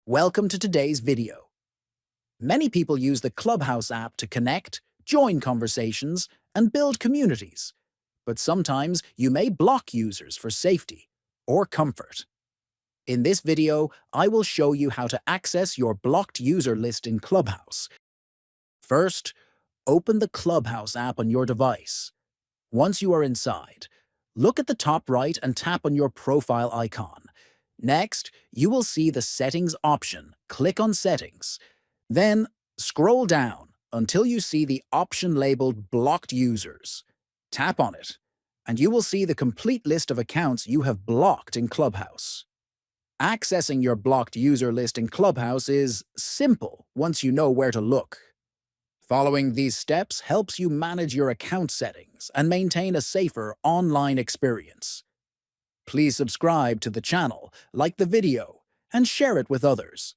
Welcome to today's video. Many people use the Clubhouse app to connect, join conversations, and build communities. But sometimes you may block users for safety or comfort. In this video, I will show you how to access your blocked user list in Clubhouse. First, open the Clubhouse app on your device. Once you are inside, look at the top right and tap on your profile icon. Next, you will see the Settings option. Click on Settings. Then, scroll down until you see the option labeled Blocked Users. Tap on it, and you will see the complete list of accounts you have blocked in Clubhouse. Accessing your blocked user list in Clubhouse is simple once you know where to look. Following these steps helps you manage your account settings and maintain a safer online experience. Please subscribe to the channel, like the video, and share it with others.